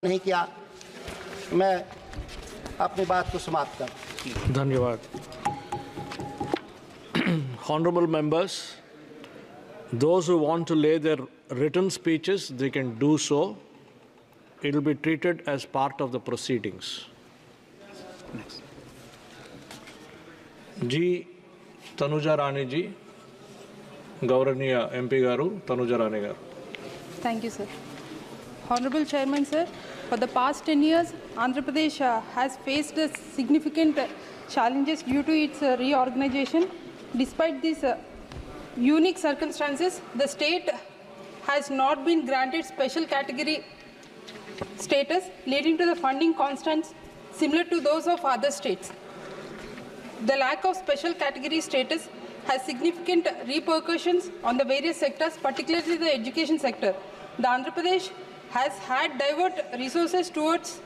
नहीं किया। मैं अपनी बात को समाप्त कर। धन्यवाद। Honorable members, those who want to lay their written speeches, they can do so. It will be treated as part of the proceedings. Next. Ji Tanuja Rani ji, Gauraniya MP Garu, Tanuja Rani Garu. Thank you, sir. Honorable Chairman, sir, for the past 10 years, Andhra Pradesh has faced significant challenges due to its reorganization. Despite these unique circumstances, the state has not been granted special category status, leading to the funding constraints similar to those of other states. The lack of special category status has significant repercussions on the various sectors, particularly the education sector. The Andhra Pradesh has had divert resources towards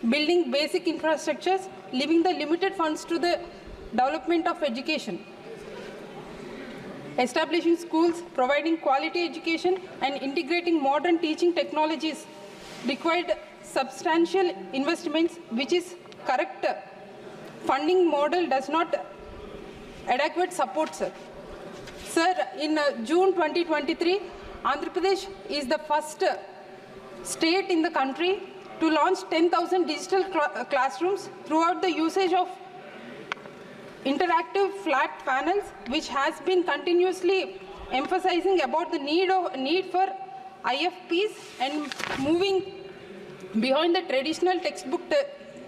building basic infrastructures, leaving the limited funds to the development of education. Establishing schools, providing quality education, and integrating modern teaching technologies required substantial investments, which is correct. Funding model does not adequate support, sir. Sir, in June 2023, Andhra Pradesh is the first state in the country to launch 10,000 digital classrooms throughout the usage of interactive flat panels, which has been continuously emphasizing about the need for IFPs and moving beyond the traditional textbook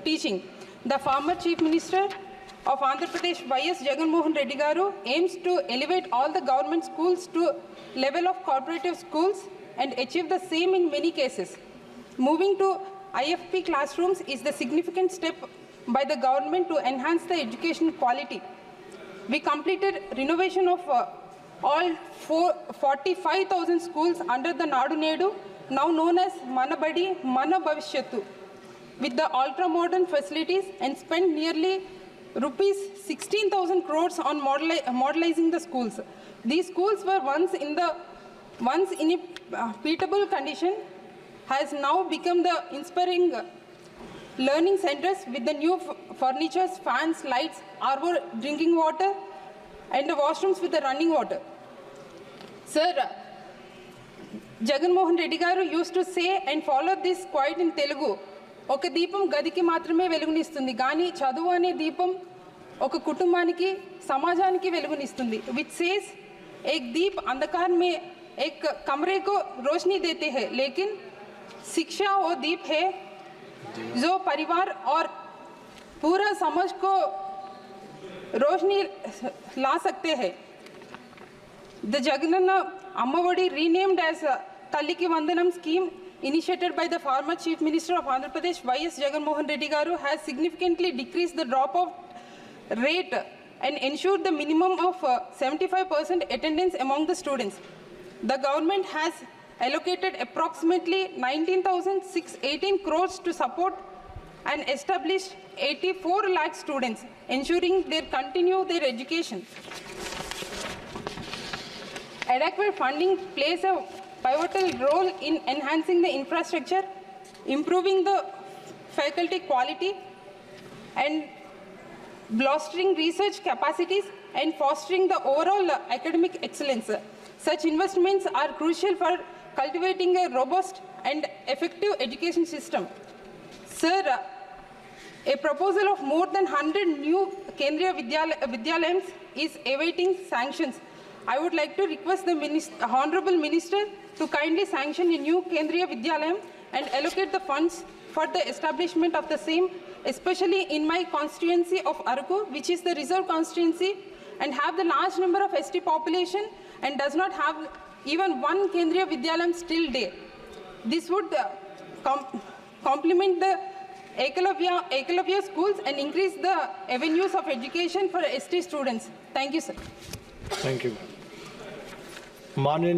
teaching. The former Chief Minister of Andhra Pradesh, Y.S. Jagan Mohan Reddy Garu, aims to elevate all the government schools to level of cooperative schools and achieve the same in many cases. Moving to IFP classrooms is the significant step by the government to enhance the education quality. We completed renovation of all 45,000 schools under the Nadu Nedu, now known as Mana Badi, Mana Bhavishyattu, with the ultra-modern facilities, and spent nearly rupees 16,000 crores on modelizing the schools. These schools were once in a beatable condition, has now become the inspiring learning centers with the new furniture, fans, lights, arbor, drinking water, and the washrooms with the running water. Sir, Jagan Mohan Reddy Garu used to say and follow this quite in Telugu. ఒక దీపం గదికి మాత్రమే వెలుగునిస్తుంది, కానీ చదువు అనే దీపం ఒక కుటుంబానికి సమాజానికి వెలుగునిస్తుంది. విచ్ సేస్ एक दीप अंधकार में एक कमरे को रोशनी देते हैं, लेकिन शिक्षा वो दीप है जो परिवार और पूरा समाज को रोशनी ला सकते हैं. The Jagananna Ammavodi renamed as Talliki Vandanam scheme, initiated by the former Chief Minister of Andhra Pradesh, Y.S. Jagan Mohan Reddy Garu, has significantly decreased the drop-off rate and ensured the minimum of 75% attendance among the students. The government has allocated approximately 19,618 crores to support and establish 84 lakh students, ensuring they continue their education. Adequate funding plays a pivotal role in enhancing the infrastructure, improving the faculty quality, and bolstering research capacities and fostering the overall academic excellence. Such investments are crucial for cultivating a robust and effective education system. Sir, a proposal of more than 100 new Kendriya Vidyalayams is awaiting sanctions. I would like to request the Honorable Minister to kindly sanction a new Kendriya Vidyalayam and allocate the funds for the establishment of the same, especially in my constituency of Araku, which is the reserve constituency and have the large number of ST population and does not have even one Kendriya Vidyalayam still there. This would complement the Ekalavya schools and increase the avenues of education for ST students. Thank you, sir. Thank you. Manin